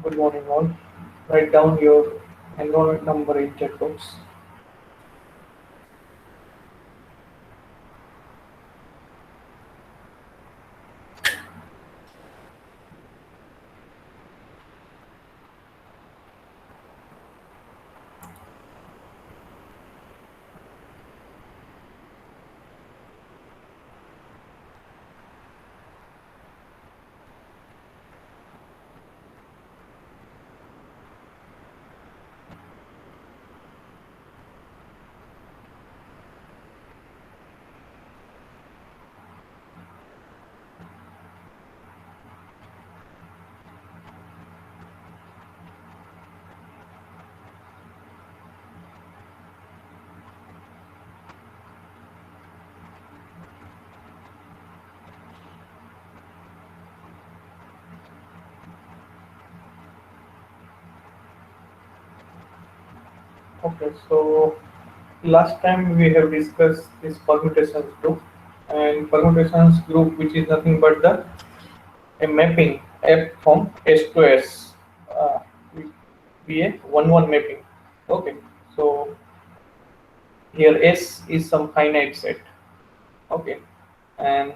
Good morning all. Write down your enrollment number in chat box. Okay, so last time we have discussed this permutations group, and permutations group, which is nothing but the a mapping F from S to S, uh, be a one mapping. Okay, so here S is some finite set. Okay, and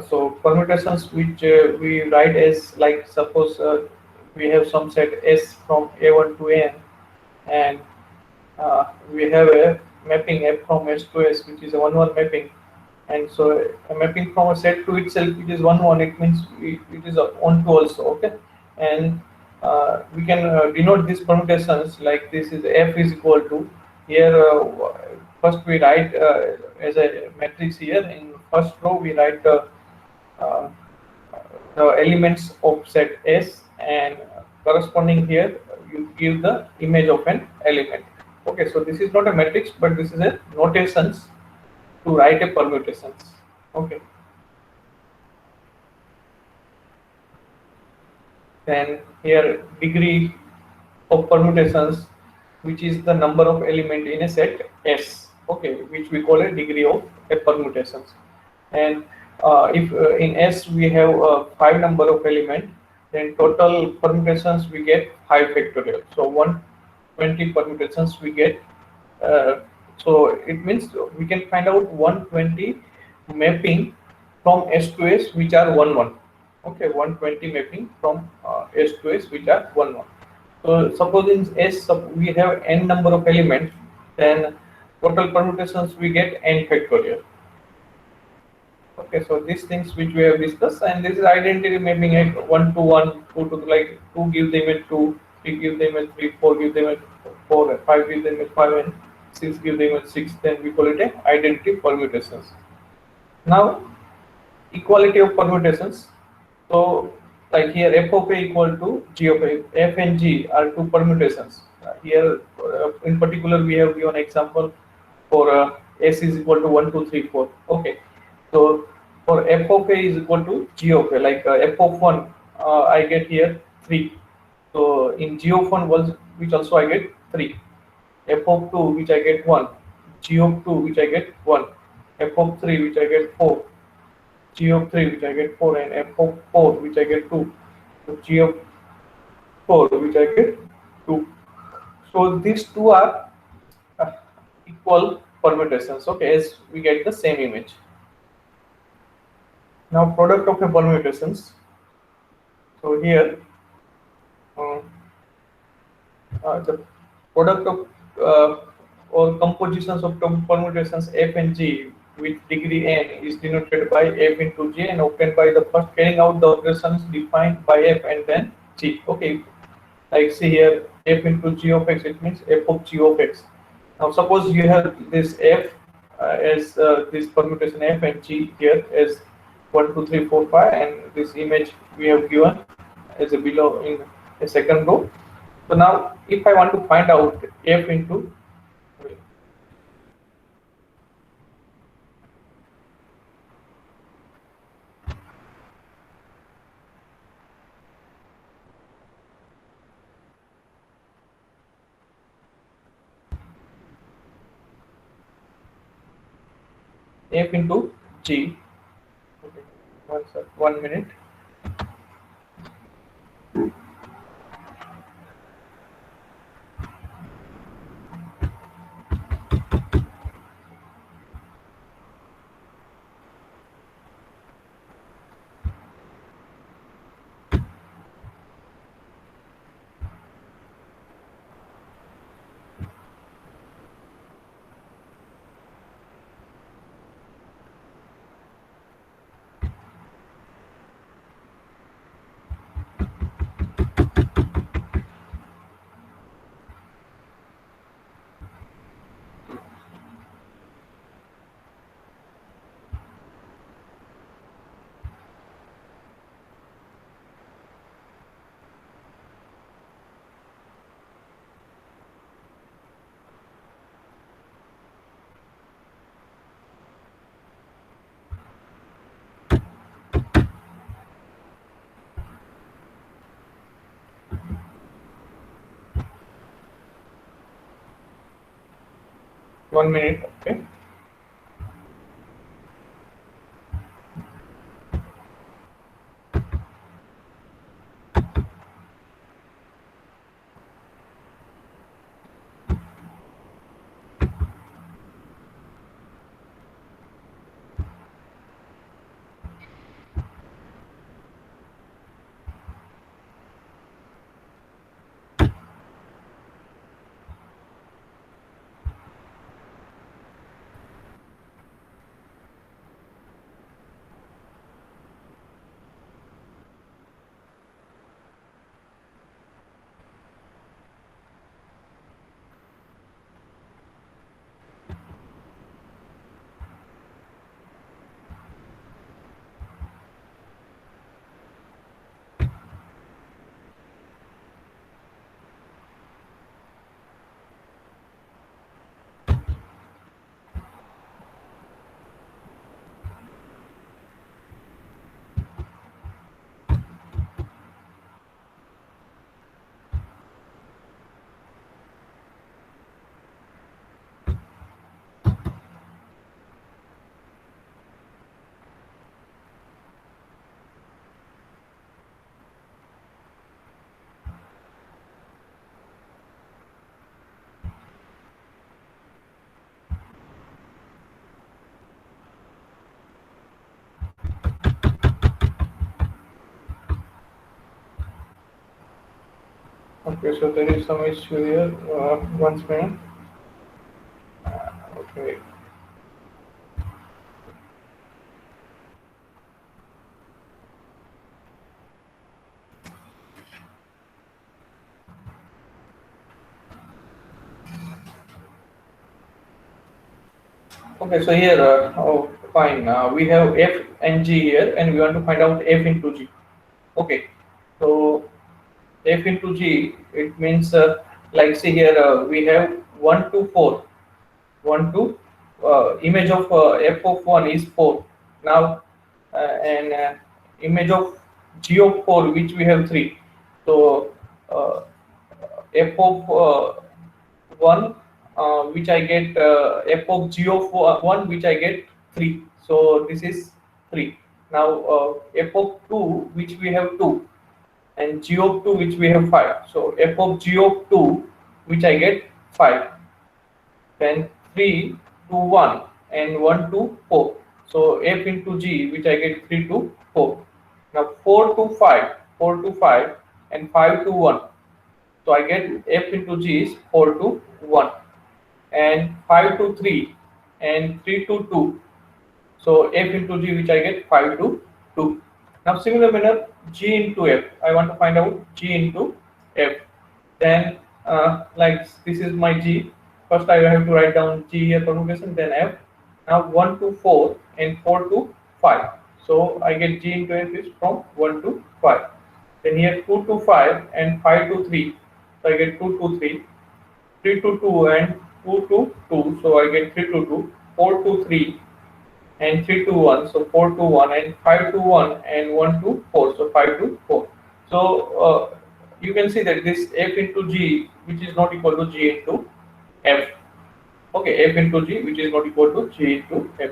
so permutations which we write as, like, suppose we have some set S from A1 to N, and we have a mapping F from S to S, which is a one mapping. And so a mapping from a set to itself, it is one. It means it is a onto also. Okay, and we can denote these permutations like this: is F is equal to, here first we write as a matrix. Here in first row we write uh, the elements of set S, and corresponding here you give the image of an element. Okay, so this is not a matrix, but this is a notations to write a permutations. Okay, then here degree of permutations, which is the number of element in a set S. Okay, which we call a degree of a permutations. And if in S we have 5 number of element, then total permutations we get 5 factorial. So 120 permutations we get. Uh, so it means we can find out 120 mapping from S to S which are 1 1. Okay, 120 mapping from S to S which are 1 1. So suppose in S we have n number of elements, then total permutations we get n factorial. Okay, so these things which we have discussed, and this is identity mapping at 1 to 1, 2 to, like, 2 give them a 2, 3 give them a 3, 4 give them a 4, 5 give them a 5, and 6 give them a 6. Then we call it a identity permutations. Now, equality of permutations. So, like here, f of a equal to g of a. F and g are two permutations. Here, in particular, we have given example for s is equal to 1, 2, 3, 4. Okay. So for f of a is equal to g of a, like f of 1, I get here 3. So in g of 1 was, which also I get 3. F of 2, which I get 1. G of 2, which I get 1. F of 3, which I get 4. G of 3, which I get 4, and f of 4, which I get 2. So g of 4, which I get 2. So these two are uh, equal permutations. Okay, as we get the same image. Now product of a permutations. So here uh, the product of or compositions of permutations f and g with degree n is denoted by f into g and obtained by the first carrying out the operations defined by f and then g. Okay, like see here f into g of x, it means f of g of x. Now suppose you have this f as this permutation f and g here as 1, 2, 3, 4, 5, and this image we have given as a below in a second row. So now if I want to find out f into f into g, okay, 1 minute. 1 minute. Okay. Okay, so there is some issue here. Once minute. Okay. Okay, so here, oh, fine. We have f and g here, and we want to find out f into g. Okay, so f into g, it means like see here, we have 1 to 4. 1 to image of f of 1 is 4. Now, and image of g of 4, which we have 3. So, uh, f of 1, which I get f of g of 1, which I get 3. So this is 3. Now f of 2, which we have 2, and g of 2, which we have 5. So f of g of 2, which I get 5. Then 3 to 1 and 1 to 4. So f into g, which I get 3 to 4. Now 4 to 5 and 5 to 1. So I get f into g is 4 to 1, and 5 to 3 and 3 to 2. So f into g, which I get 5 to 2. Now similar manner, g into f. I want to find out g into f. Then like this is my g. First I have to write down g here permutation, then f. Now 1 to 4 and 4 to 5. So I get g into f is from 1 to 5. Then here 2 to 5 and 5 to 3. So I get 2 to 3. 3 to 2 and 2 to 2. So I get 3 to 2. 4 to 3 and 3 to 1. So 4 to 1 and 5 to 1 and 1 to 4. So 5 to 4. So you can see that this f into g, which is not equal to g into f. Okay, f into g, which is not equal to g into f.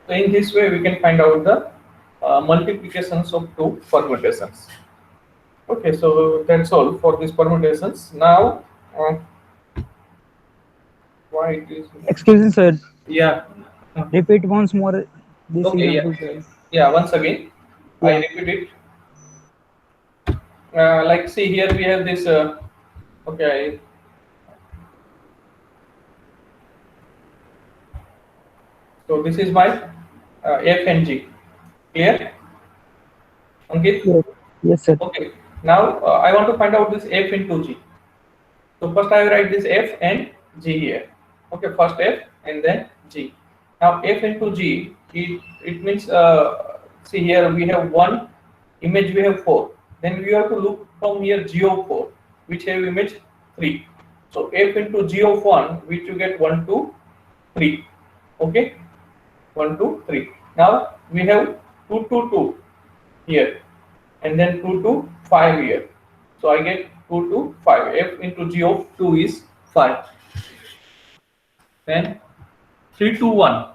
So in this way, we can find out the multiplications of two permutations. Okay, so that's all for these permutations. Now, why it is? Excuse me, sir. Yeah. Repeat once more this Okay. Yeah. example, sir. Yeah. Once again, I Yeah. repeat it. Like see here we have this. Okay. So this is my f and g. Clear? Ankit? Yes, yes, sir. Okay. Now I want to find out this f into g. So first I will write this f and g here. Okay, first f and then g. Now f into g, it means see here we have one image, we have 4. Then we have to look from here g of 4, which have image 3. So f into g of 1, which you get 1 to 3. Okay, 1 to 3. Now we have 2 to 2 here, and then 2 to 5 here. So I get 2 to 5. F into g of 2 is 5. Then 3 2 1,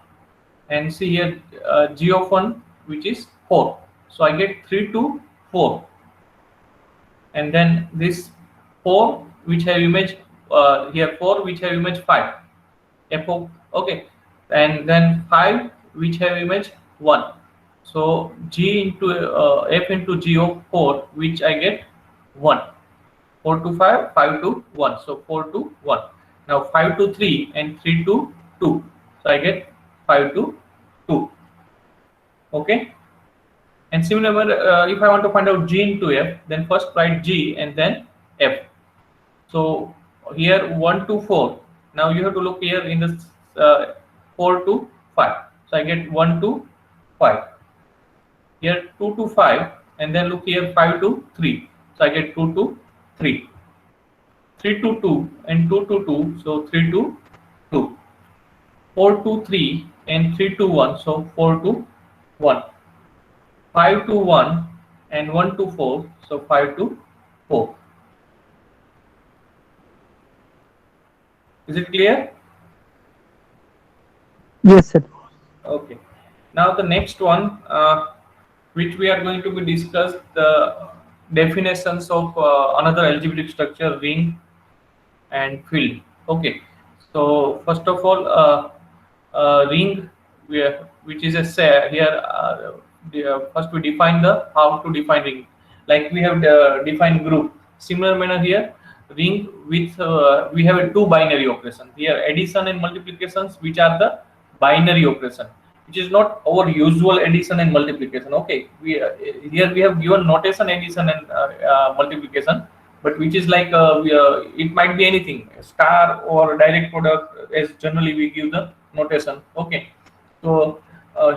and see here g of 1 which is 4, so I get 3 2 4, and then this 4 which have image here 4 which have image 5 f of, okay, and then 5 which have image 1, so g into f into g of 4 which I get 1, 4 to 5, 5 to 1, so 4 to 1. Now 5 to 3 and 3 to 2, so I get 5 to 2, okay. And similar, if I want to find out g into f, then first write g and then f. So here 1 to 4. Now you have to look here in this 4 to 5. So I get 1 to 5. Here 2 to 5, and then look here 5 to 3. So I get 2 to 3. 3 to 2 and 2 to 2. So 3 to 2. 4 to 3 and 3 to 1. So 4 to 1. 5 to 1 and 1 to 4. So 5 to 4. Is it clear? Yes, sir. Okay. Now the next one, which we are going to be discussed, the definitions of another algebraic structure, ring and field. Okay. So first of all, ring, which is a set here. First we define the how to define ring. Like we have defined group. Similar manner here, ring with we have a two binary operation here, addition and multiplications, which are the binary operation, which is not our usual addition and multiplication. Okay, we here we have given notation addition and multiplication, but which is like it might be anything, star or direct product, as generally we give the notation. Okay, so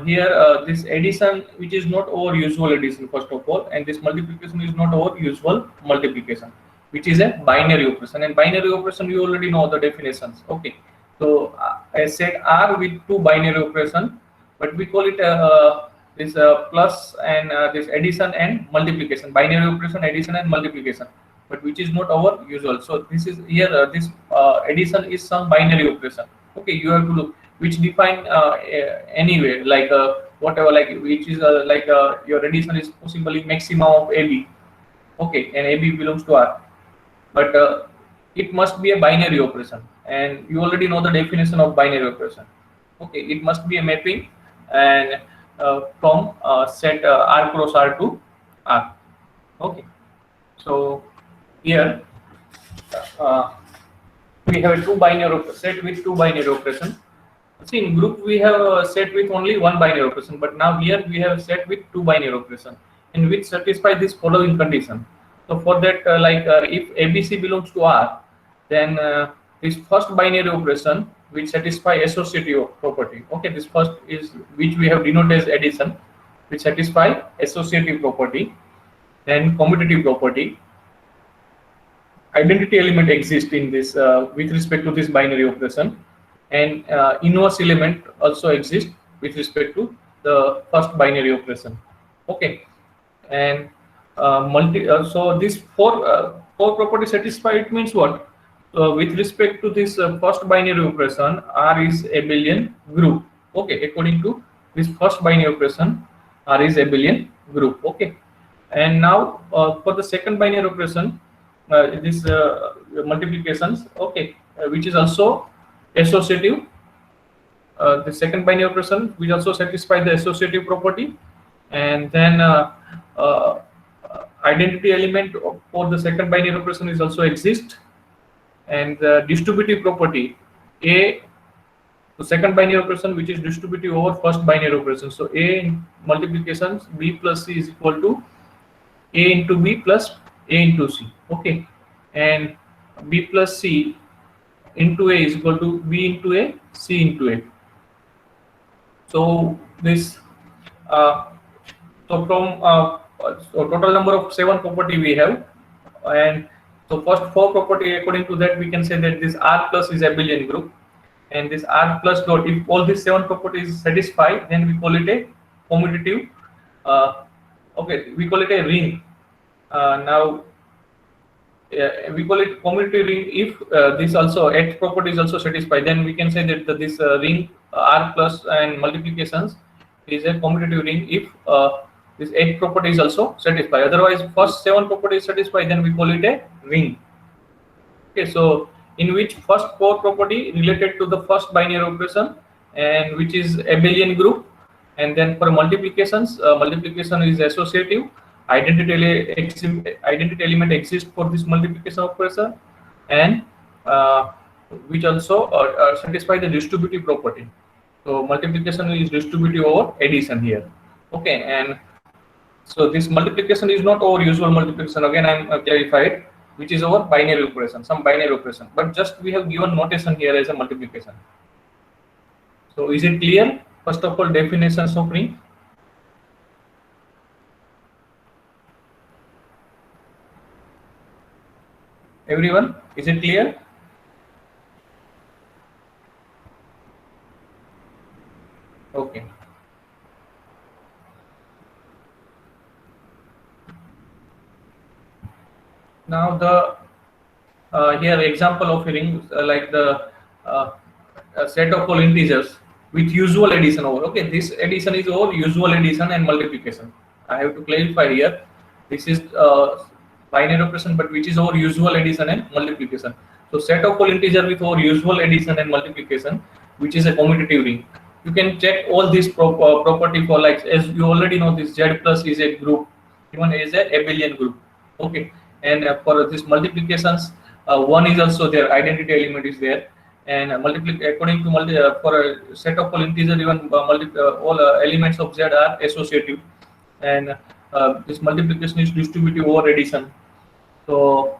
here this addition, which is not our usual addition first of all, and this multiplication is not our usual multiplication, which is a binary operation. And binary operation, you already know the definitions. Okay, so I said R with two binary operation, but we call it this plus and this addition and multiplication, binary operation, addition and multiplication, but which is not our usual. So this is here this addition is some binary operation. Okay, you have to look which define anyway, like whatever, like which is like your addition is possibly maximum of AB. Okay, and AB belongs to R, but it must be a binary operation, and you already know the definition of binary operation. Okay, it must be a mapping and from set R cross R to R. Okay, so here we have a two binary set with two binary operation. See, in group we have a set with only one binary operation, but now here we have a set with two binary operation, in which satisfy this following condition. So for that, if ABC belongs to R, then this first binary operation which satisfy associative property. Okay, this first is which we have denoted as addition, which satisfy associative property, then commutative property. Identity element exists in this with respect to this binary operation, and inverse element also exists with respect to the first binary operation. Okay, and so these four properties satisfied means what? With respect to this first binary operation, R is abelian group. Okay, according to this first binary operation, R is abelian group. Okay, and now for the second binary operation, this multiplications. Okay, which is also associative. The second binary operation which also satisfy the associative property, and then identity element for the second binary operation is also exist, and the distributive property A, the second binary operation which is distributive over first binary operation. So A in multiplications B plus C is equal to A into B plus A into C. Okay, and B plus C into A is equal to B into A, C into A. So this so from so total number of 7 property we have, and so first 4 property, according to that we can say that this R plus is abelian group, and this R plus dot, if all these 7 properties satisfy, then we call it a commutative. Okay, we call it a ring. Now we call it commutative ring if this also X property is also satisfied. Then we can say that this ring R plus and multiplications is a commutative ring if this 8 property is also satisfied. Otherwise, first 7 properties satisfied, then we call it a ring. Okay, so in which first 4 property related to the first binary operation and which is abelian group, and then for multiplications, multiplication is associative. Identity element exists for this multiplication operation, and which also satisfy the distributive property. So multiplication is distributive over addition here. Okay, and so this multiplication is not our usual multiplication. Again, I'm clarified, which is our binary operation, some binary operation. But just we have given notation here as a multiplication. So is it clear? First of all, definitions of ring. Everyone, is it clear? Okay. Now the here example of a ring like the a set of all integers with usual addition over. Okay, this addition is over usual addition and multiplication. I have to clarify here. This is binary operation, but which is over usual addition and multiplication. So set of all integer with over usual addition and multiplication, which is a commutative ring. You can check all this property for, like, as you already know, this Z plus is a group, even is a abelian group. Okay, and for this multiplications, one is also there, identity element is there, and according to for a set of all integer, even all elements of Z are associative, and this multiplication is distributive over addition. So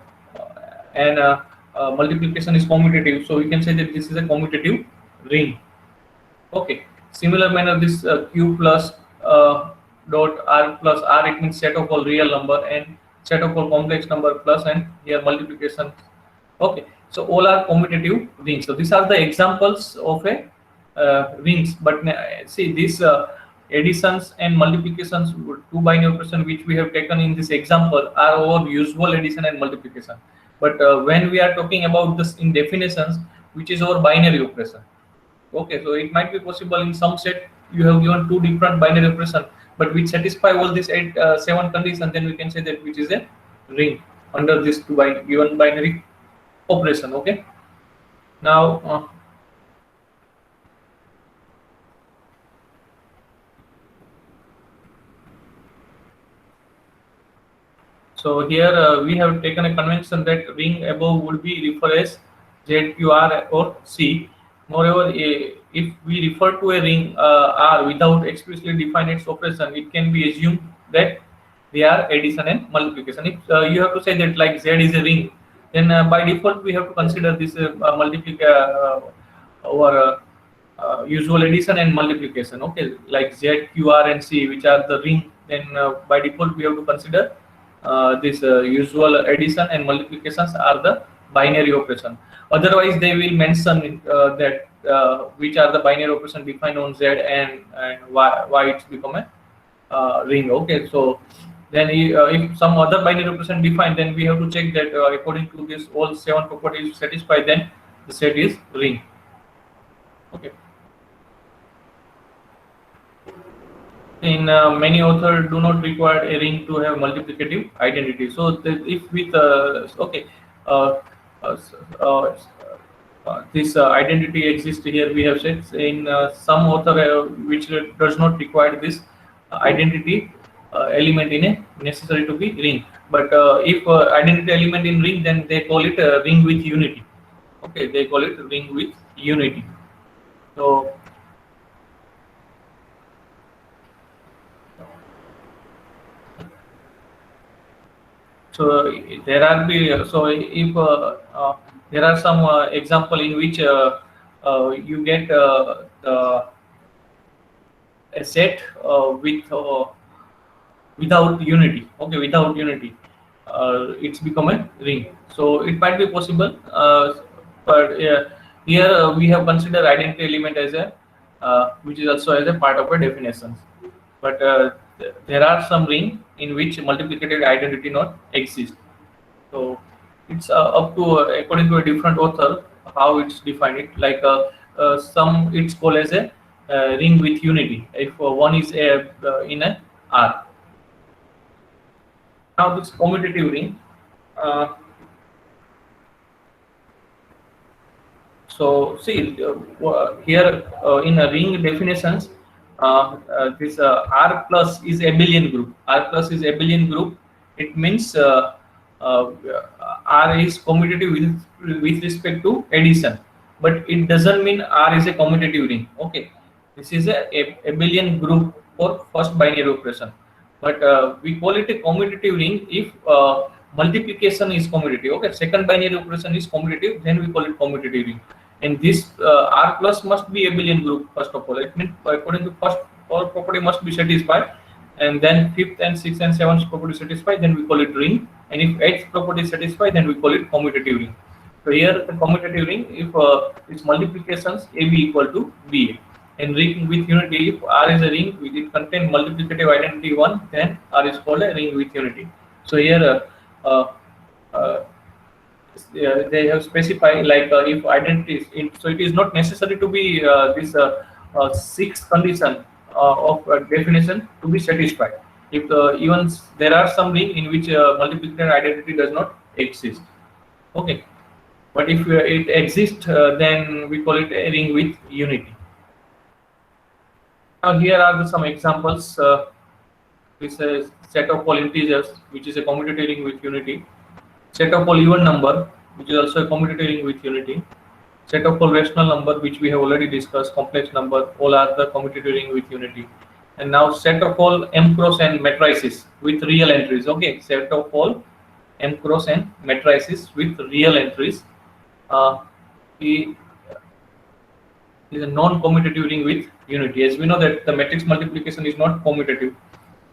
and multiplication is commutative, so we can say that this is a commutative ring. Okay, similar manner, this q plus dot r plus r, it means set of all real number, and set of all complex number plus, and here multiplication. Okay, so all are commutative rings. So these are the examples of a rings. But see, these additions and multiplications, two binary operation which we have taken in this example, are our usual addition and multiplication. But when we are talking about this in definitions, which is our binary operation. Okay, so it might be possible in some set you have given two different binary operation, but which satisfy all these 7 conditions, then we can say that which is a ring under this given binary operation. Okay, now so here we have taken a convention that ring above would be referred as Z, Q, R or C. Moreover, if we refer to a ring R without explicitly define its operation, it can be assumed that they are addition and multiplication. If you have to say that like Z is a ring, then by default we have to consider this our usual addition and multiplication. Okay, like Z, Q, R and C, which are the ring, then by default we have to consider this usual addition and multiplications are the binary operation. Otherwise, they will mention that which are the binary operation defined on Z, and why it's become a ring. Okay, so then if some other binary operation defined, then we have to check that according to this all 7 properties satisfied, then the set is ring. Okay. In many authors do not require a ring to have multiplicative identity. So if with this identity exists here, we have said in some author which does not require this identity element in a necessary to be ring. But if identity element in ring, then they call it a ring with unity. Okay, they call it ring with unity. So there are if there are some example in which you get a set with without unity. Okay, without unity, it's become a ring. So it might be possible, but here we have considered identity element as a which is also as a part of a definition. But there are some ring in which multiplicative identity not exist. So it's up to according to a different author how it's defined. It like some it's called as a ring with unity if one is in a R. Now this commutative ring. So see here in a ring definitions, this R plus is abelian group. R plus is abelian group. It means uh, R is commutative with respect to addition, but it doesn't mean R is a commutative ring. Okay, this is a abelian group for first binary operation, but we call it a commutative ring if multiplication is commutative. Okay, second binary operation is commutative, then we call it commutative ring. And this R plus must be abelian group first of all. It means according to first all property must be satisfied, and then fifth and sixth and seventh property satisfied, then we call it ring. And if eighth property is satisfied, then we call it commutative ring. So here the commutative ring, if its multiplications AB equal to BA, and ring with unity, if R is a ring with it contain multiplicative identity 1, then R is called a ring with unity. So here they have specified like if identities so it is not necessary to be this sixth condition of definition to be satisfied. If even there are some ring in which multiplicative identity does not exist. Okay, but if it exists, then we call it a ring with unity. Now here are some examples. This is set of all integers, which is a commutative ring with unity. Set of all even number, which is also a commutative ring with unity. Set of all rational number, which we have already discussed, complex number, all are the commutative ring with unity. And now set of all M cross n matrices with real entries. Okay, set of all M cross n matrices with real entries. Is a non-commutative ring with unity. As we know that the matrix multiplication is not commutative.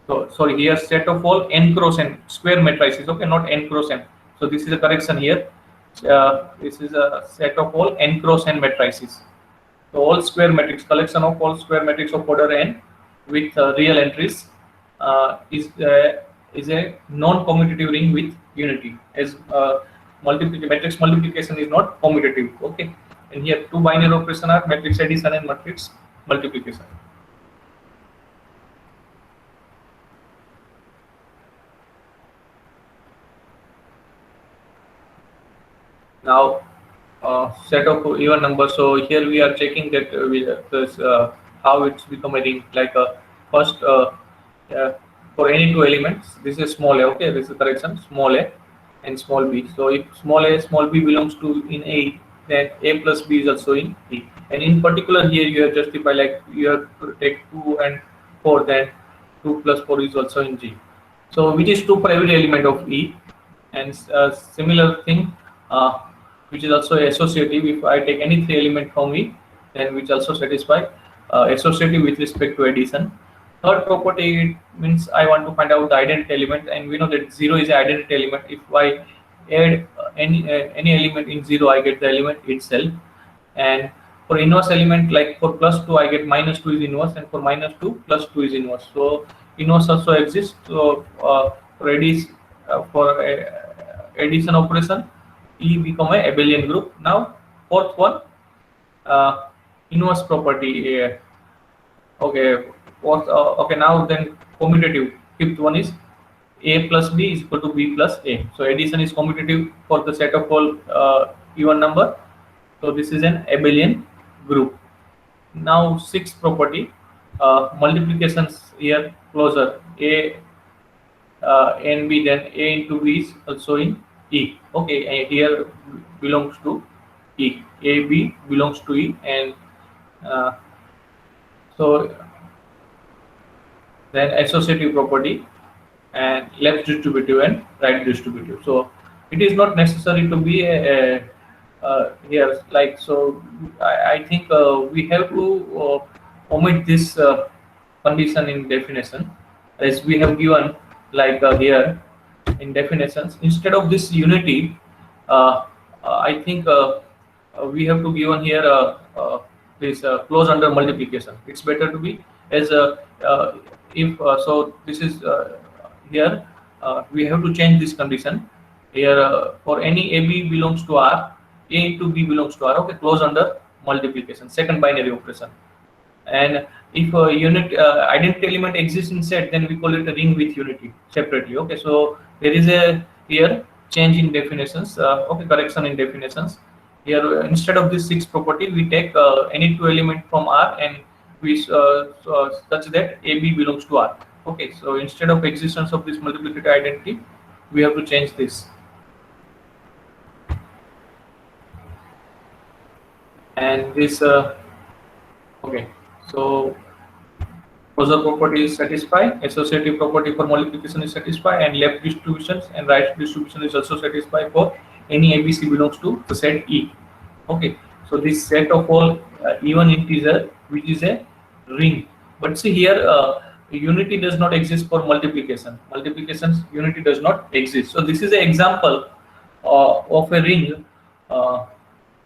So sorry, here set of all n cross n square matrices. Okay, not n cross n. So this is a correction here. This is a set of all n cross n matrices. So all square matrix, collection of all square matrix of order n with real entries is a non-commutative ring with unity. As matrix multiplication is not commutative. Okay, and here two binary operations are matrix addition and matrix multiplication. Now set of even numbers. So here we are checking that how it's become a ring. Like first for any two elements, this is small a. Okay, this is correction, small a and small b. So if small a small b belongs to in A, then A plus b is also in E. And in particular here you have justified like you have to take 2 and 4, then 2 plus 4 is also in G. So which is true for every element of E. And similar thing. Which is also associative. If I take any three element from E, then which also satisfy associative with respect to addition. Third property means I want to find out the identity element, and we know that 0 is an identity element. If I add any element in 0, I get the element itself. And for inverse element, like for plus 2, I get minus 2 is inverse, and for minus 2, plus 2 is inverse. So inverse also exists. So for addition operation, E become a abelian group. Now fourth one, inverse property. Okay, okay. Now then commutative. Fifth one is A plus B is equal to B plus A. So addition is commutative for the set of all even number. So this is an abelian group. Now sixth property, multiplications here closer. A and B, then A into B is also in E. Okay, and here belongs to E. A, B belongs to E, and so then associative property and left distributive and right distributive. So it is not necessary to be here like so. I think we have to omit this condition in definition, as we have given like here in definitions. Instead of this unity, I think we have to given here this close under multiplication. It's better to be as if so. This is here we have to change this condition here for any AB belongs to R, A into B belongs to R. Okay, close under multiplication, second binary operation. And if a unit identity element exists in set, then we call it a ring with unity separately. Okay, so there is a here change in definitions. Okay, correction in definitions. Here instead of this 6 property, we take any two element from R and we such that AB belongs to R. Okay, so instead of existence of this multiplicative identity, we have to change this. And this okay, so closure property is satisfied, associative property for multiplication is satisfied, and left distributions and right distribution is also satisfied for any ABC belongs to the set E. Okay, so this set of all even integer, which is a ring. But see here, unity does not exist for multiplication. Multiplications unity does not exist. So this is an example of a ring,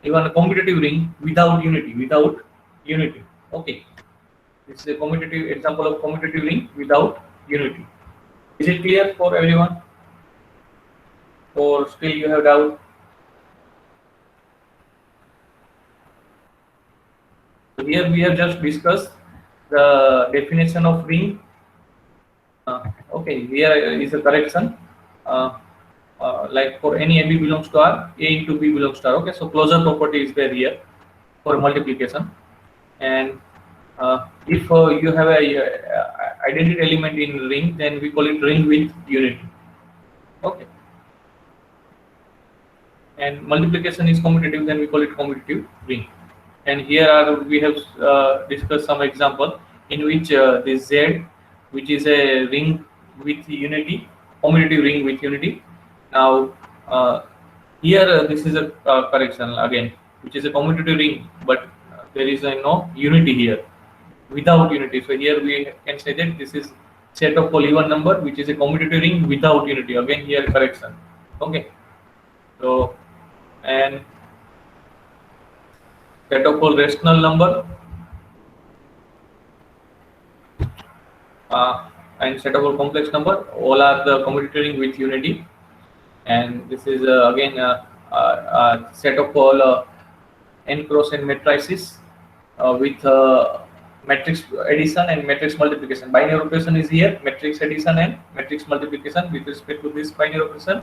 even a commutative ring without unity. Without unity. Okay. This is a commutative example of commutative ring without unity. Is it clear for everyone? Or still you have doubt? So here we have just discussed the definition of ring. Okay, here is a correction. Like for any AB belongs to R, A into B belongs to R. Okay, so closure property is there here for multiplication. And if you have a identity element in ring, then we call it ring with unity. Okay. And multiplication is commutative, then we call it commutative ring. And here we have discussed some example in which this Z, which is a ring with unity, commutative ring with unity. Now here this is a correction again, which is a commutative ring, but there is no unity here, without unity. So here we can say that this is set of all even number, which is a commutative ring without unity. Again here correction. Okay. So and set of all rational number and set of all complex number, all are the commutative ring with unity. And this is again set of all n cross n matrices with matrix addition and matrix multiplication. Binary operation is here, matrix addition and matrix multiplication with respect to this binary operation.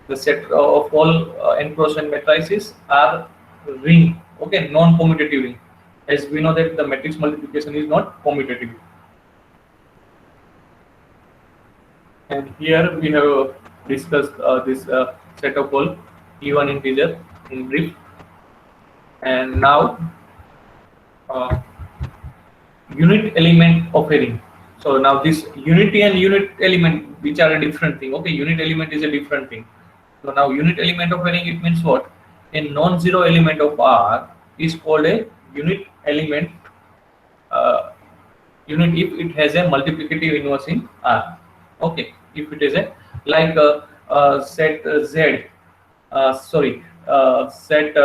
The set of all n cross n matrices are ring, okay, non-commutative ring, as we know that the matrix multiplication is not commutative. And here we have discussed this set of all even integer in brief. And now unit element of a ring. So now this unity and unit element, which are a different thing. Okay, unit element is a different thing. So now unit element of a ring, it means what? A non-zero element of R is called a unit element. Unit if it has a multiplicative inverse in R. Okay, if it is a like set Z, set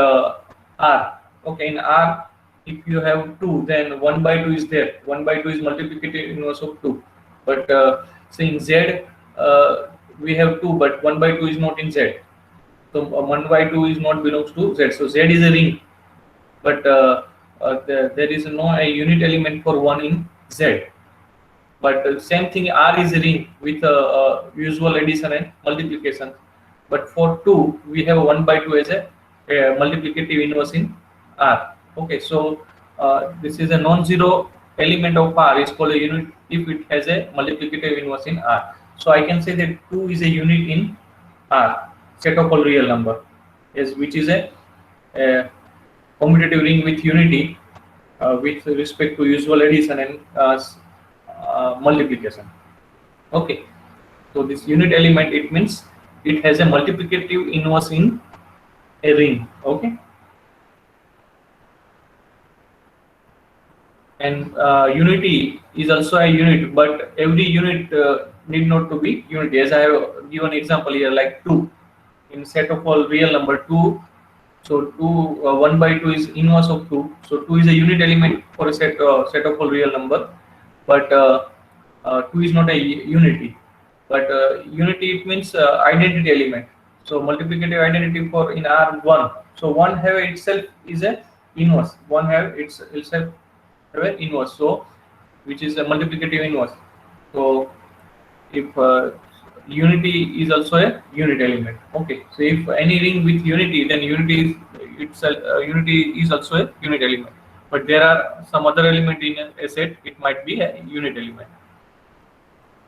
R. Okay, in R, if you have 2, then 1 by 2 is there. 1 by 2 is multiplicative inverse of 2. But say in Z, we have 2, but 1 by 2 is not in Z. So 1 by 2 is not belongs to Z. So Z is a ring, but there is no a unit element for 1 in Z. But same thing, R is a ring with usual addition and multiplication. But for 2, we have 1 by 2 as a multiplicative inverse in R. Okay, so this is a non-zero element of R is called a unit if it has a multiplicative inverse in R. So I can say that 2 is a unit in R, set of all real number, which is a commutative ring with unity with respect to usual addition and multiplication. Okay, so this unit element, it means it has a multiplicative inverse in a ring. Okay, and unity is also a unit, but every unit need not to be unity, as I have given example here, like 2 in set of all real number 2. So 2 1 by 2 is inverse of 2. So 2 is a unit element for a set of all real number, but 2 is not a unity. But unity, it means identity element. So multiplicative identity for in R 1. So 1 have itself is a inverse. One have it's have an inverse, so which is a multiplicative inverse. So if unity is also a unit element. Okay, so if any ring with unity, then unity is also a unit element. But there are some other element in a set, it might be a unit element.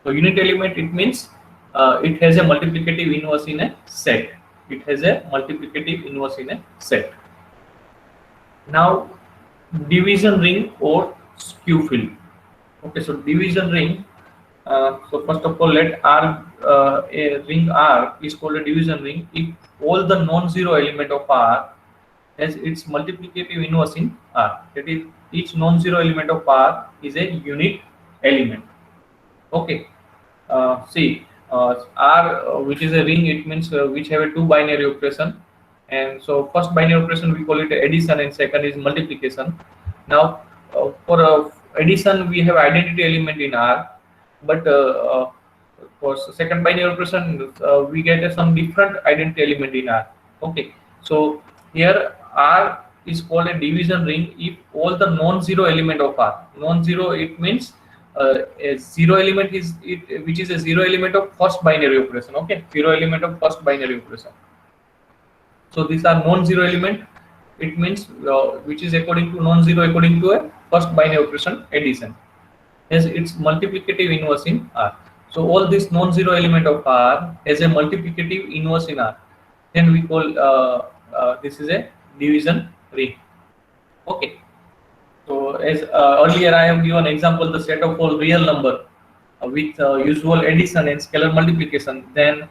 So unit element, it means it has a multiplicative inverse in a set. It has a multiplicative inverse in a set. Now, division ring or skew field. Okay, so division ring. So first of all, let R, a ring R is called a division ring if all the non-zero element of R has its multiplicative inverse in R. That is, each non-zero element of R is a unit element. Okay. See, R, which is a ring, it means which have a two binary operation. And so first binary operation we call it addition, and second is multiplication. Now, for addition we have identity element in R, but for second binary operation we get some different identity element in R. Okay, so here R is called a division ring if all the non-zero element of R. Non-zero, it means a zero element is it, which is a zero element of first binary operation. Okay, zero element of first binary operation. So these are non-zero element. It means which is according to non-zero according to a first binary operation addition. Has its multiplicative inverse in R. So all this non-zero element of R has a multiplicative inverse in R. Then we call this is a division ring. Okay. So as earlier I have given example, the set of all real number with usual addition and scalar multiplication. Then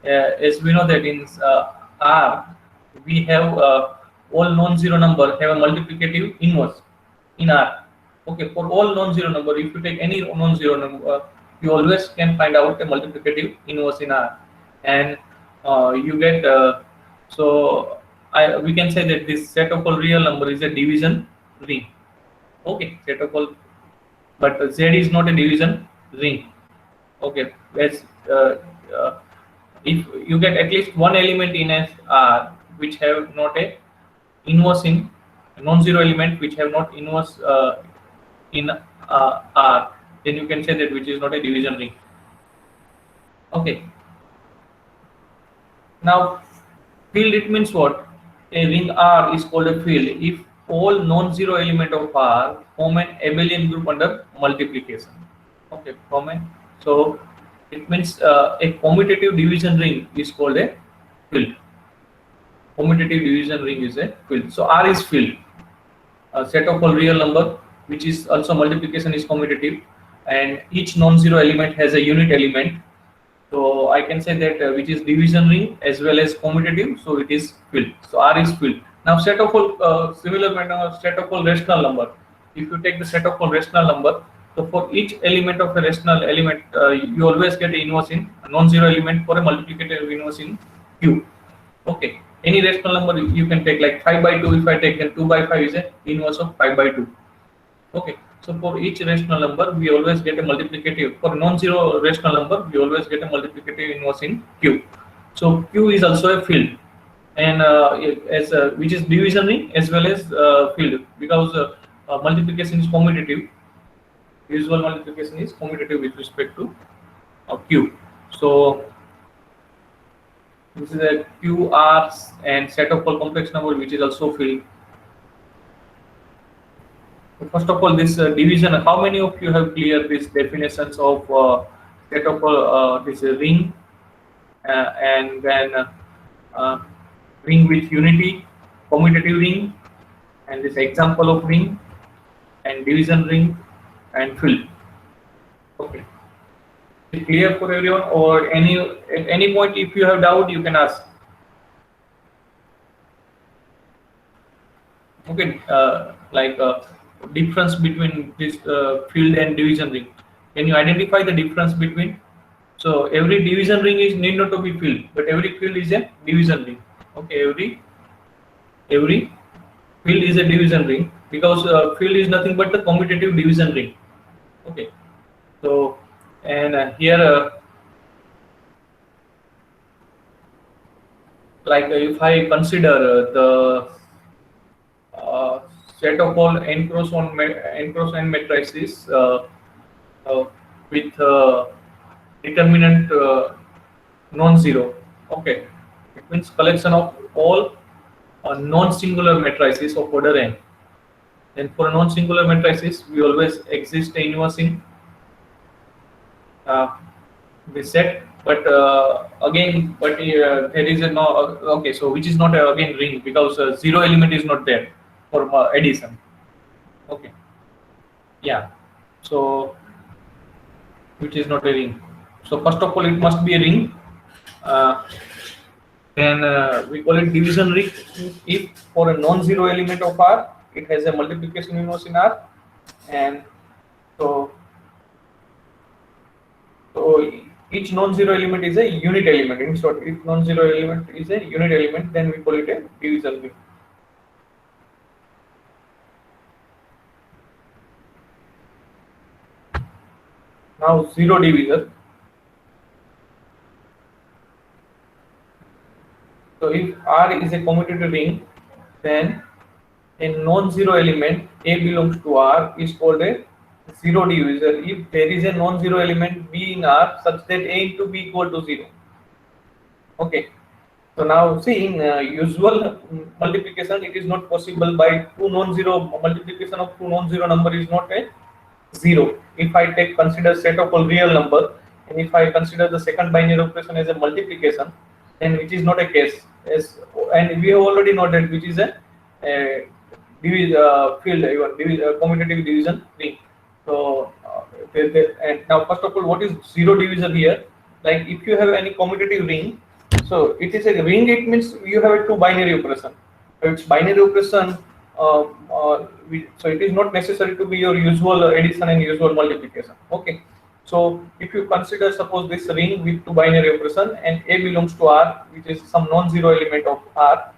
as we know that in R we have all non-zero number have a multiplicative inverse in R. Okay, for all non-zero number, if you take any non-zero number, you always can find out a multiplicative inverse in R, and you get we can say that this set of all real number is a division ring. Okay, set of all, but Z is not a division ring. Okay, as if you get at least one element in a R which have not a inverse in non-zero element which have not inverse in R, then you can say that which is not a division ring. Okay. Now, field, it means what? A ring R is called a field if all non-zero element of R form an abelian group under multiplication. Okay, so it means a commutative division ring is called a field. Commutative division ring is a field. So R is field. A set of all real number, which is also multiplication is commutative, and each non-zero element has a unit element. So I can say that which is division ring as well as commutative, so it is field. So R is field. Now set of all similar manner, set of all rational number. If you take the set of all rational number, so for each element of a rational element, you always get a inverse in a non-zero element for a multiplicative inverse in Q. Okay, any rational number you can take, like 5 by 2. If I take, then 2 by 5 is a inverse of 5 by 2. Okay, so for each rational number we always get a multiplicative. For non-zero rational number we always get a multiplicative inverse in Q. So Q is also a field, and which is division ring as well as field, because multiplication is commutative. Usual multiplication is commutative with respect to Q. So this is a QR and set of all complex number which is also field. First of all, this division, how many of you have cleared these definitions of set of this ring and then ring with unity, commutative ring, and this example of ring and division ring and field? Okay, is it clear for everyone, or at any point if you have doubt you can ask? Okay, difference between this field and division ring. Can you identify the difference between? So every division ring is need not to be field, but every field is a division ring. Okay, every field is a division ring, because field is nothing but the commutative division ring. Okay, so and here if I consider the set of all n cross n matrices with determinant non-zero. Okay, it means collection of all non-singular matrices of order n. And for non-singular matrices, we always exist a inverse in this set. But there is a no. Okay, so which is not again ring, because zero element is not there for addition. Okay, yeah. So which is not a ring. So first of all, it must be a ring. Then we call it division ring if for a non-zero element of R, it has a multiplication inverse in R, and so each non-zero element is a unit element. In short, if non-zero element is a unit element, then we call it a division ring. Now zero divisor. So if R is a commutative ring, then a non-zero element A belongs to R is called a zero divisor if there is a non-zero element B in R such that A into B equal to 0. Okay. So now see, in usual multiplication, it is not possible by two non-zero multiplication of two non-zero number is not a 0. If I consider set of all real number, and if I consider the second binary operation as a multiplication, then which is not a case, and we have already noted which is a commutative division ring. So and now first of all, what is zero divisor here? Like if you have any commutative ring, so it is a ring. It means you have a two binary operation. So it's binary operation. So it is not necessary to be your usual addition and usual multiplication. Okay. So if you consider suppose this ring with two binary operation and A belongs to R, which is some non-zero element of R.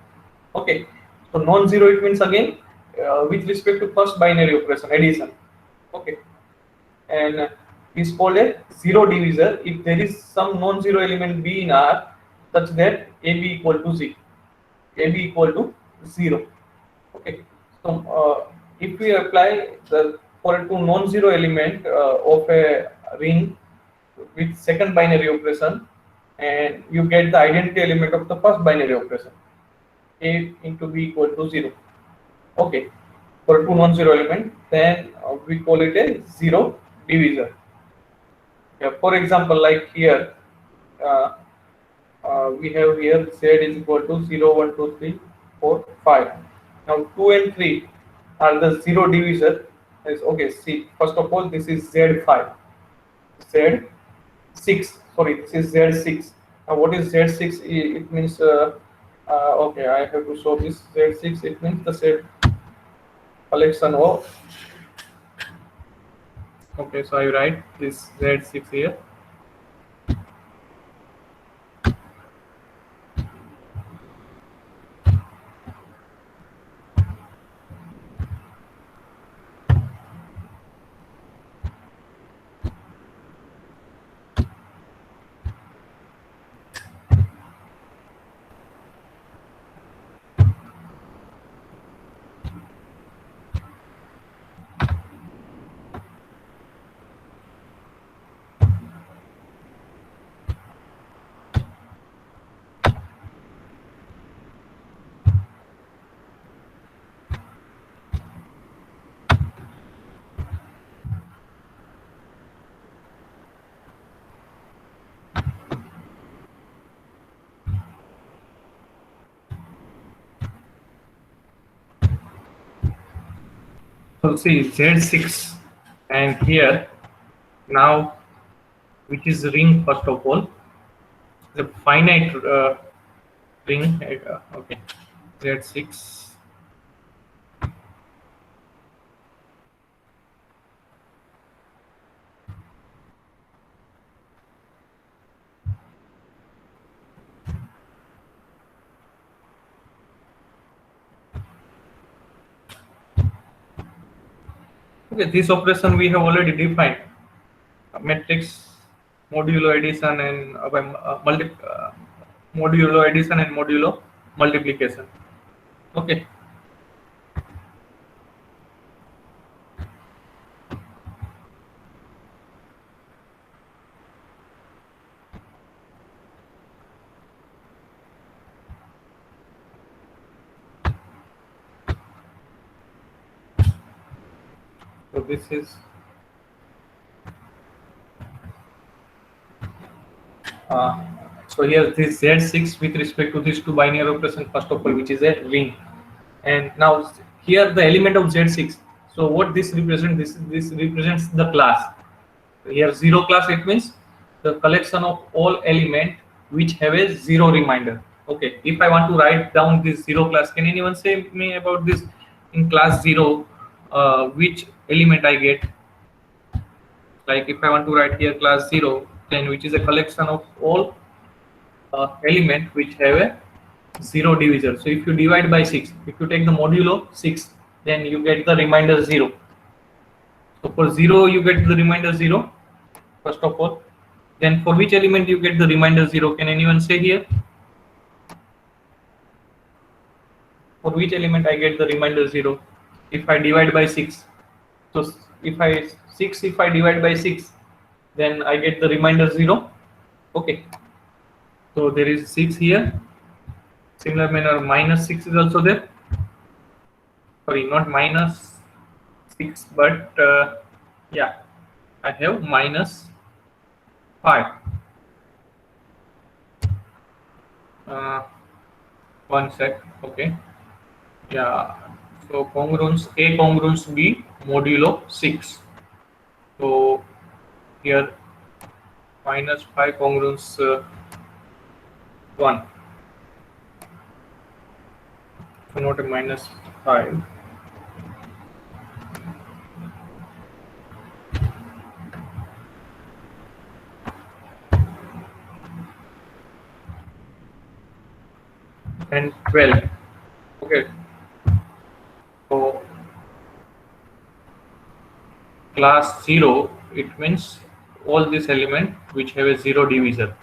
Okay. So non-zero, it means again with respect to first binary operation addition. Okay. And is called a zero divisor if there is some non-zero element B in R such that AB equal to Z, AB equal to 0. Okay. So if we apply for a two non-zero element of a ring with second binary operation, and you get the identity element of the first binary operation, A into B equal to 0. Okay. For a two non-zero element, then we call it a zero divisor. Yeah, for example, like here, we have here Z is equal to 0, 1, 2, 3, 4, 5. Now 2 and 3 are the zero divisor. Okay, see, first of all, this is Z5, Z6, sorry, this is Z6. Now what is Z6? It means, okay, I have to show this Z6, it means the set collection of, okay, so I write this Z6 here. So see Z6, and here now, which is ring first of all, the finite ring. Okay, Z6. Okay, this operation we have already defined. Matrix modulo addition and modulo addition and modulo multiplication. Okay. So this is uh, so here this Z6 with respect to these two binary operation, first of all, which is a ring. And now here the element of Z6. So what this represents? This represents the class. Here zero class, it means the collection of all element which have a zero reminder. Okay, if I want to write down this zero class, can anyone say me about this in class zero? Which element I get? Like if I want to write here class zero, then which is a collection of all element which have a zero divisor. So if you divide by 6, if you take the modulo 6, then you get the remainder 0. So for 0 you get the remainder 0 first of all. Then for which element you get the remainder 0? Can anyone say here? For which element I get the remainder 0 if I divide by 6? So if I divide by 6, then I get the remainder 0. Okay, so there is 6 here. Similar manner, minus 6 is also there. Sorry, not minus 6, but yeah, I have minus 5. One sec. Okay, yeah. So congruence A, congruence B, modulo 6. So here minus 5 congruence 1. So not a minus 5. And 12. Okay. So class 0, it means all these elements which have a 0 divisor.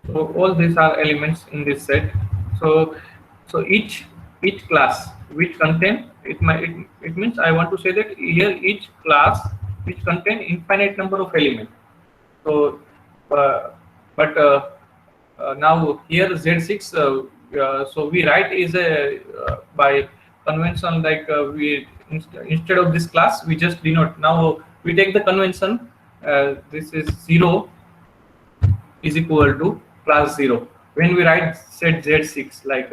So all these are elements in this set. So each class which contain it means I want to say that here each class which contain infinite number of elements. So but now here Z6 so we write is a by convention, like we instead of this class we just denote. Now we take the convention, this is 0 is equal to class 0. When we write set Z6, like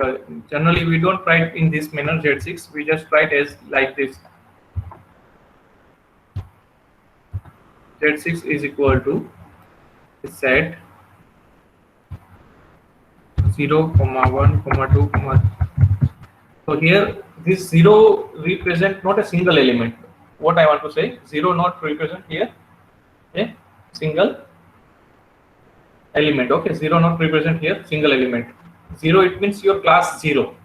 generally we don't write in this manner Z6, we just write as like this. Z6 is equal to set 0, 1, 2, so here this 0 represent not a single element. What I want to say, 0 not represent here a single element. Okay, 0 not represent here single element. 0, it means your class 0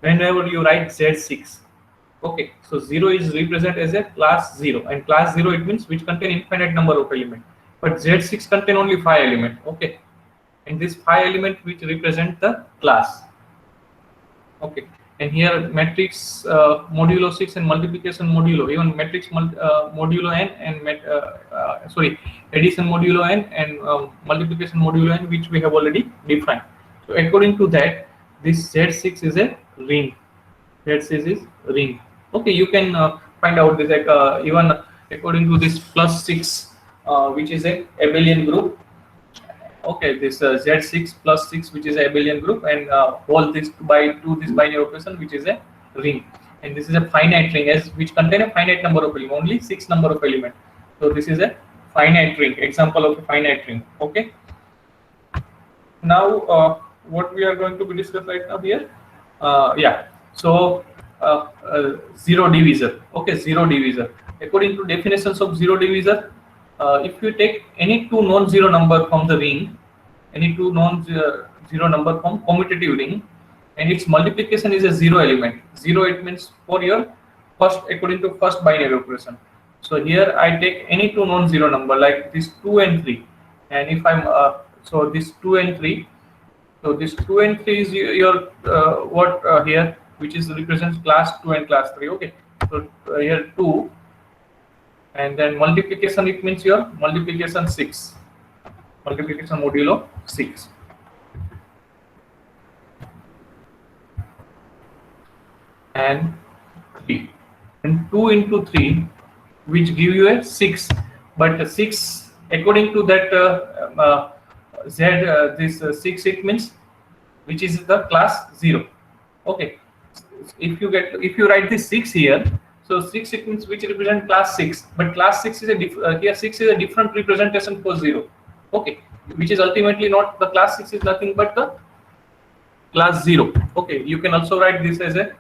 whenever you write Z6. Okay, so 0 is represent as a class 0, and class 0 it means which contain infinite number of element, but Z6 contain only 5 element. Okay, and this 5 element which represent the class. Okay, and here matrix modulo 6 and multiplication modulo, even matrix modulo n and sorry, addition modulo n and multiplication modulo n, which we have already defined. So according to that, this Z6 is a ring. Z6 is ring. Okay, you can find out this, like even according to this plus 6, which is a abelian group. Okay, this Z6 plus 6, which is a abelian group, and all this by this binary operation, which is a ring, and this is a finite ring as which contain a finite number of elements, only 6 number of element. So this is a finite ring, example of a finite ring. Okay, now what we are going to be discussed right now here, yeah, so zero divisor. Okay, zero divisor, according to definitions of zero divisor, if you take any two non-zero number from the ring, any two non-zero number from commutative ring, and its multiplication is a 0 element. 0, it means for your first, according to first binary operation. So here I take any two non-zero number like this 2 and 3, and if I'm so this 2 and 3, so this 2 and 3 is your what here, which is represents class 2 and class 3. Okay, so here 2, and then multiplication, it means your multiplication 6, multiplication modulo 6, and 3. and 2 into 3, which give you a 6. But 6, according to that Z, this 6, it means which is the class 0. Okay, if you write this 6 here, so 6 it means which represent class 6, but class 6 is a here 6 is a different representation for 0. Okay, which is ultimately not the class 6 is nothing but the class 0. Okay, you can also write this as a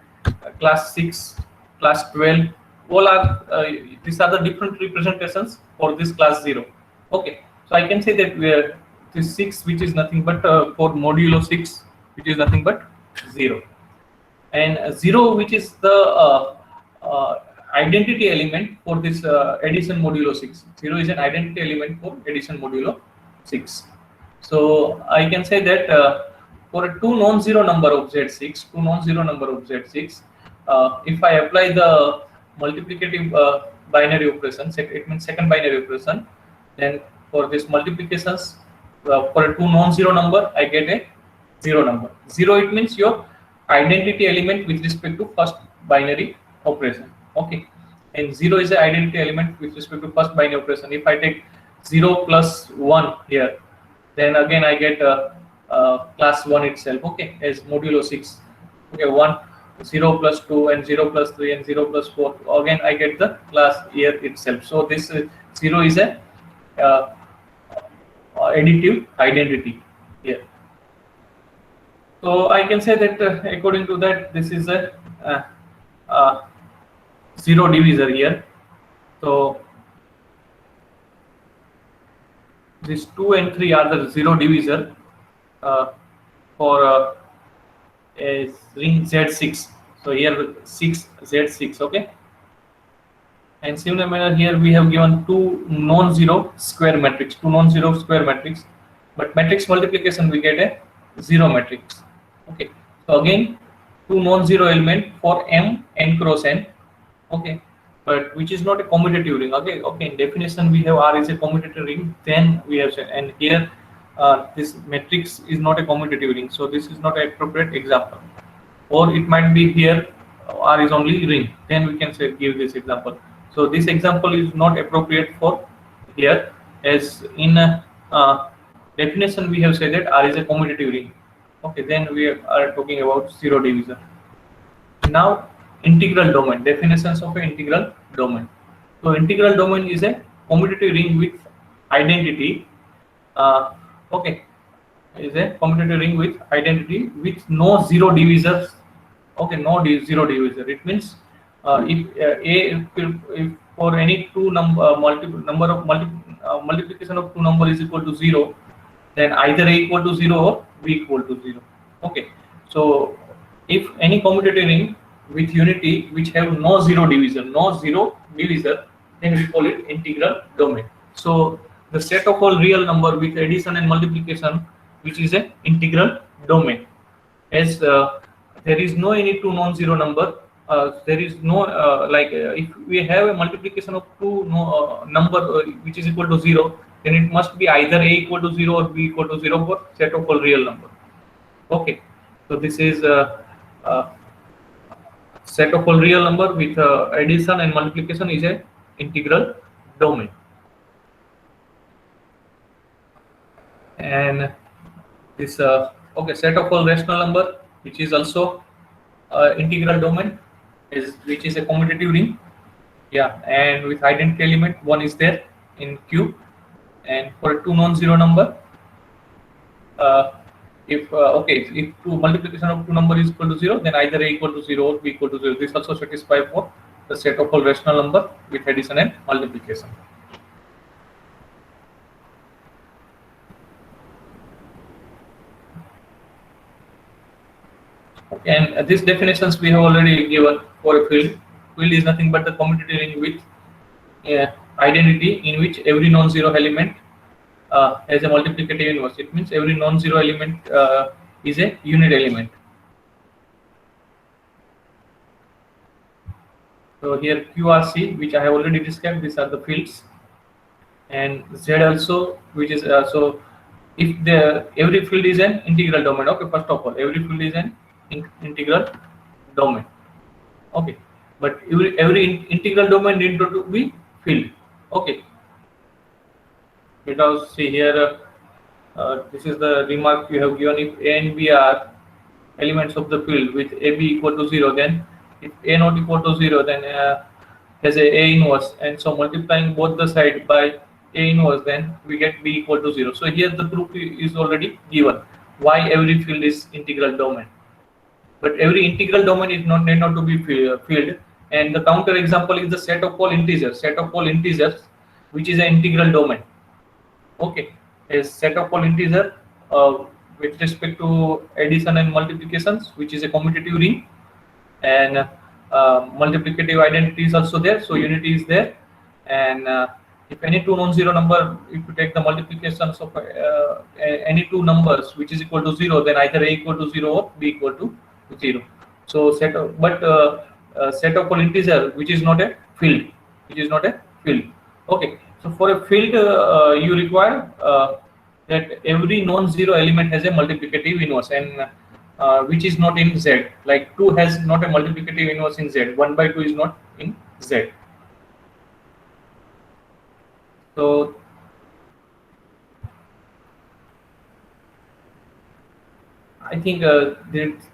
class 6, class 12. All are these are the different representations for this class 0. Okay, so I can say that we are this 6, which is nothing but for modulo 6, which is nothing but 0, and 0, which is the identity element for this addition modulo 6. 0 is an identity element for addition modulo 6. So I can say that for a two non-zero number of Z6, if I apply the multiplicative binary operation, it means second binary operation, then for this multiplications for a two non-zero number, I get a 0 number. 0, it means your identity element with respect to first binary operation. Okay, and 0 is the identity element with respect to first binary operation. If I take 0 plus 1 here, then again I get class 1 itself. Okay, as modulo 6. Okay, 1, 0 plus 2 and 0 plus 3 and 0 plus 4. Again I get the class here itself. So this 0 is a additive identity here. So I can say that according to that, this is a 0 divisor here. So these 2 and 3 are the 0 divisor for a ring Z6. So here 6 Z6. Okay. And similar manner here we have given two non-zero square matrix, but matrix multiplication we get a 0 matrix. Okay, so again two non-zero element for M n cross n. Okay, but which is not a commutative ring. Okay, in definition we have R is a commutative ring. Then we have said, and here this matrix is not a commutative ring. So this is not an appropriate example. Or it might be here R is only ring. Then we can say give this example. So this example is not appropriate for here, as in definition we have said that R is a commutative ring. Okay, then we are talking about 0 divisor. Now integral domain, definitions of an integral domain. So integral domain is a commutative ring with identity. Okay, is a commutative ring with identity with no 0 divisors. Okay, no 0 divisor. It means if for any two multiplication of two number is equal to 0, then either A equal to 0 or B equal to 0. Okay, so if any commutative ring with unity which have no 0 divisor, then we call it integral domain. So the set of all real number with addition and multiplication, which is an integral domain, as there is no any two non-zero number. There is no if we have a multiplication of two number which is equal to 0, then it must be either A equal to 0 or B equal to 0 for set of all real number. Okay, so this is set of all real number with addition and multiplication is a integral domain. And this okay, set of all rational number, which is also integral domain, which is a commutative ring. Yeah, and with identity element 1 is there in Q. And for a two non-zero number, if two multiplication of two number is equal to 0, then either A equal to 0 or B equal to 0. This also satisfies for the set of all rational number with addition and multiplication. Okay, and these definitions we have already given for a field. Field is nothing but the commutative ring with identity in which every non-zero element has a multiplicative inverse. It means every non-zero element is a unit element. So here QRC, which I have already described, these are the fields, and Z also, which is so if every field is an integral domain. Okay, first of all, every field is an integral domain. Okay, but every integral domain need to be filled. Okay, because see here, this is the remark you have given. If A and B are elements of the field with AB equal to 0, then if A not equal to 0, then has A inverse, and so multiplying both the side by A inverse, then we get B equal to 0. So here the proof is already given why every field is integral domain. But every integral domain is not need not to be filled, and the counter example is the set of all integers, which is an integral domain. Okay, a set of all integer with respect to addition and multiplications, which is a commutative ring, and multiplicative identity is also there, so unity is there. And if any two non-zero number, if you take the multiplications of any two numbers which is equal to 0, then either A equal to 0 or B equal to 0. So set of, set of all integer which is not a field, okay. So for a field you require that every non-zero element has a multiplicative inverse, and which is not in Z. Like 2 has not a multiplicative inverse in Z. 1 by 2 is not in Z. So I think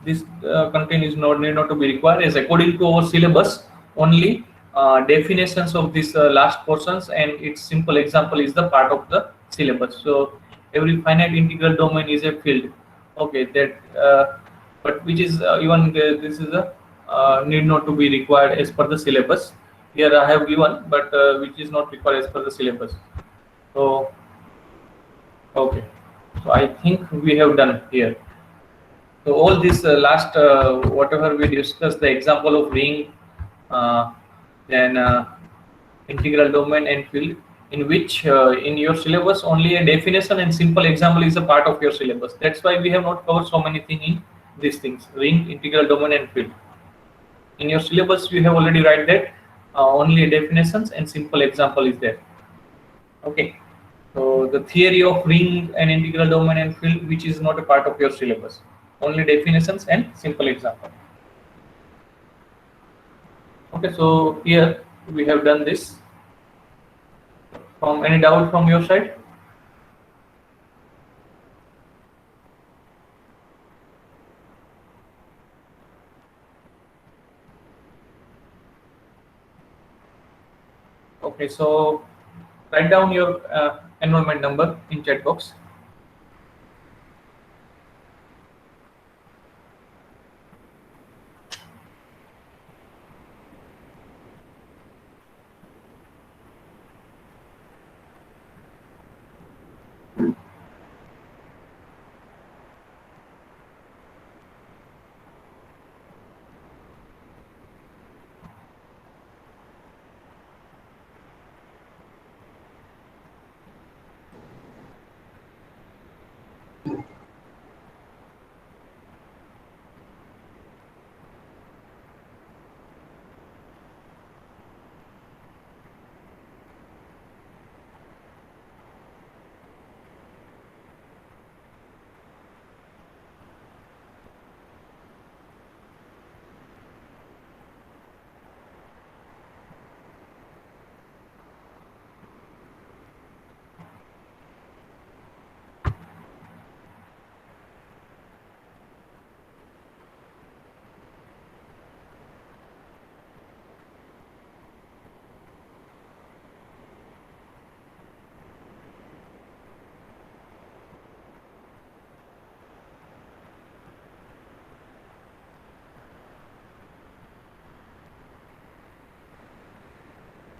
this content is not need not to be required, as according to our syllabus only definitions of this last portions and its simple example is the part of the syllabus. So every finite integral domain is a field. Okay, that but which is even this is a need not to be required as per the syllabus. Here I have given, but which is not required as per the syllabus. So okay, so I think we have done here. So all this last whatever we discussed, the example of ring, then integral domain and field, in which in your syllabus only a definition and simple example is a part of your syllabus. That's why we have not covered so many things in these things: ring, integral domain, and field. In your syllabus, you have already write that only definitions and simple example is there. Okay. So the theory of ring and integral domain and field, which is not a part of your syllabus, only definitions and simple example. Okay, so here we have done this. From any doubt from your side? Okay, so write down your enrollment number in chat box.